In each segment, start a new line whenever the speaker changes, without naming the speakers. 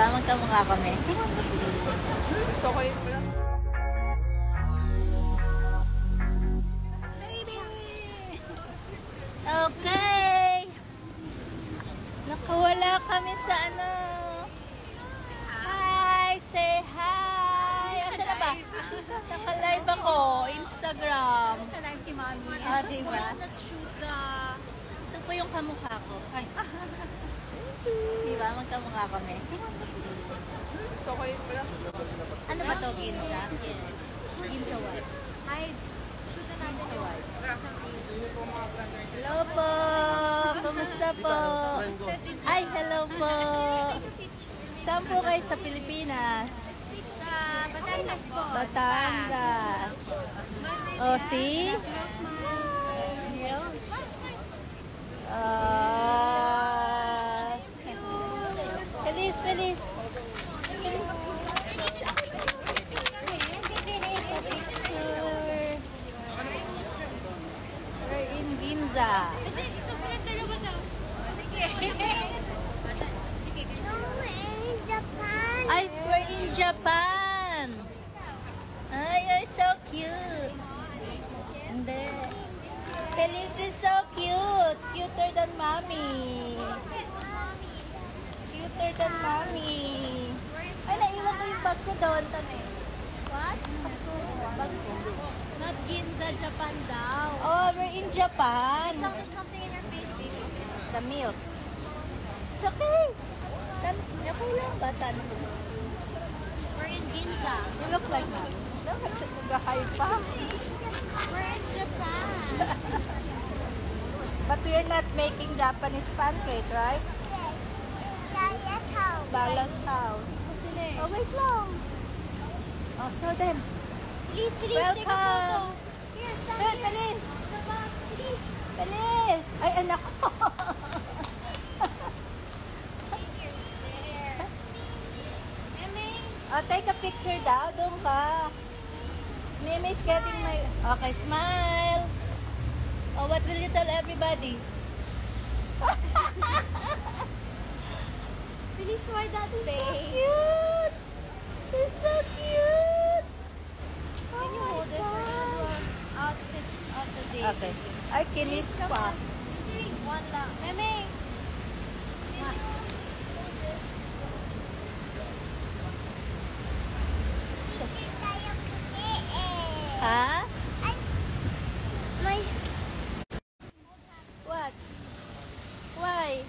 Diba? Magkamukha kami.
Okay pala.
Okay. Nakawala kami sa ano. Hi! Say hi! Asa na ba? Naka-live ako. Instagram.
Naka-live si Mommy.
Ah, diba?
Let's shoot the...
Ito po yung kamukha ko. Ay. Diba? Magkamukha kami.
Okay pala.
Ano ba to? Ginza?
Yes.
Ginza what?
Hide. Shoot na natin yung white.
Hello po! Kumusta po? Ay, hello po! Saan po kayo sa Pilipinas?
Sa Batangas po.
Batangas. Oh, see? Feliz, feliz. We're in Ginza. Ay, we're in Japan. Ay, you're so cute. Hindi. Feliz is so cute. Cuter than mommy. Cuter than mommy. Ay, naiwan ko yung bag ko doon. Tani.
What?
Bag ko.
Not Ginza, Japan daw.
Oh, we're in Japan.
There's something in your face, baby.
The milk. It's okay. Okay lang ba?
We're in Ginza.
You look like mommy. Look, nag-high pa.
We're in Japan.
But we're not making Japanese pancake, right? Bala's house. Oh, wait lang. Oh, show them.
Please, take a
Welcome.
photo. Here, stand
Hey,
here.
Feliz.
The box, please.
Feliz. Ay, anak ko.
There. Meme.
Oh, take a picture daw. Doon ka. Mimi's getting my... Okay, smile. Oh, what will you tell everybody?
Please, why that face?
Cute. He's so cute.
Can you hold this? We're gonna do an outfit of the day.
Okay. Ay, kinis
Please, come
pa.
on. One lang. Meme.
Ha?
May...
What? Why?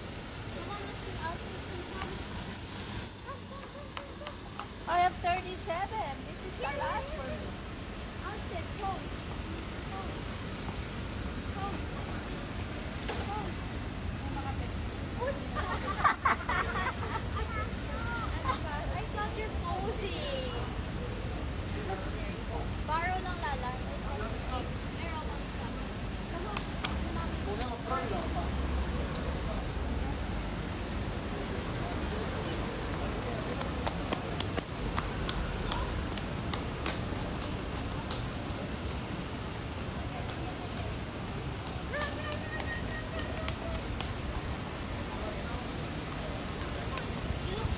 I have 37. This is a lot for me.
Outfit, pose. Pose. Pose. Pose. What's that? I thought you're posing. Borrow lang lala. Meron akong stuff. Come on.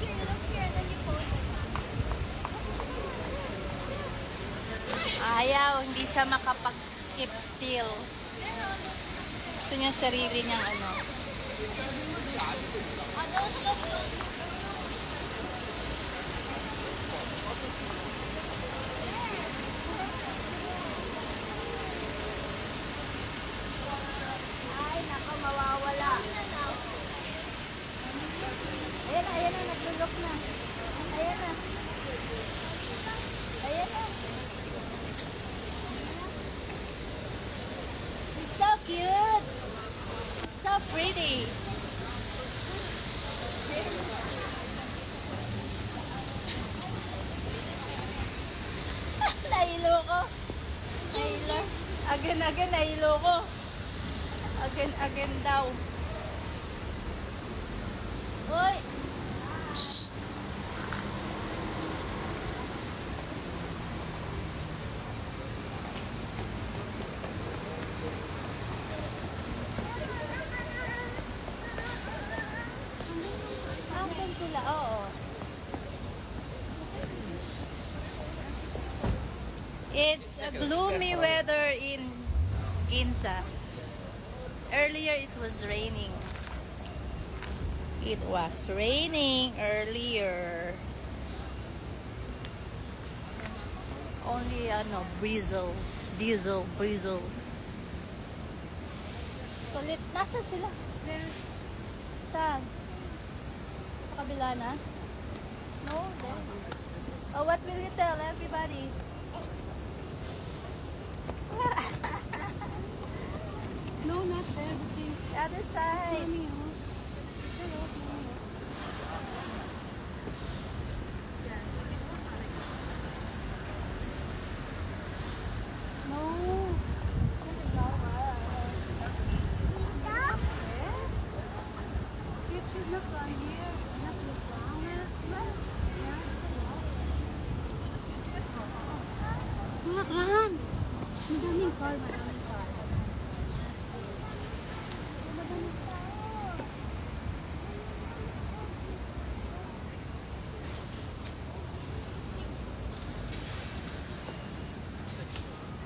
You look here, and then you pose like that.
Ayaw, hindi siya makapag-skip still. Gusto niya sarili niyang ano.
Don't look.
Ay, nako, mawawala. Ayan na, naglulok na. Ayan na. Ayan na. He's so cute. So pretty. Nahilo ko. Nahilo. Again, nahilo ko. Again daw. Uy! Shh! Asan sila? Oo. It's a gloomy weather in Ginza. Earlier it was raining. It was raining earlier. Only drizzle. Sulit. Nasa sila? Saan? Sa kabila na? No, there. Oh, what will you tell everybody?
No, not there. Butching.
The other side.
No. It should look on here. It's not look down. Look around. Madaming car.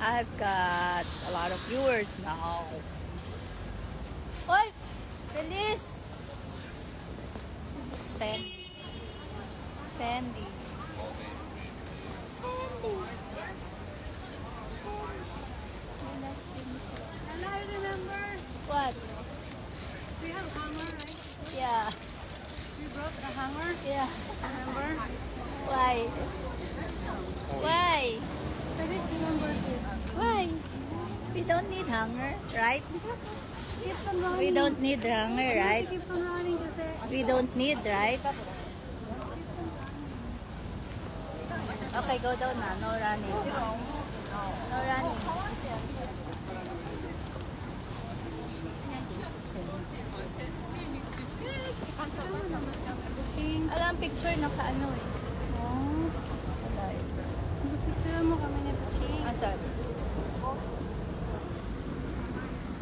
I've got a lot of viewers now. Oy! Feliz! This is Fendi. Fendi.
And I remember
What?
we have a hanger, right?
Yeah.
We broke the hanger.
Yeah.
Remember?
Why? Why?
I didn't remember this.
Why? We don't need hunger, right?
Keep on running.
We don't need hunger, right?
Keep on running kasi.
We don't need, right? Okay, go down na. No running. No running. Alam, picture naka-ano eh.
Oh. Picture mo kami ni Butching.
Ah, sorry.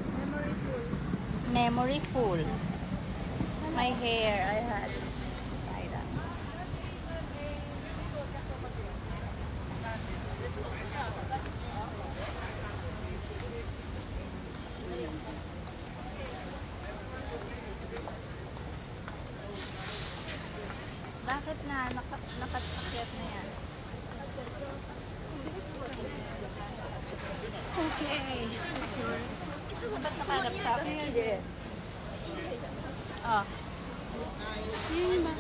Memory full.
Memory full. My hair, I had tied up. Bakit na? Nakatakip na yan.
Okay.
Ito na ba't nakalap siya? Hindi. Oh.
Yun ba?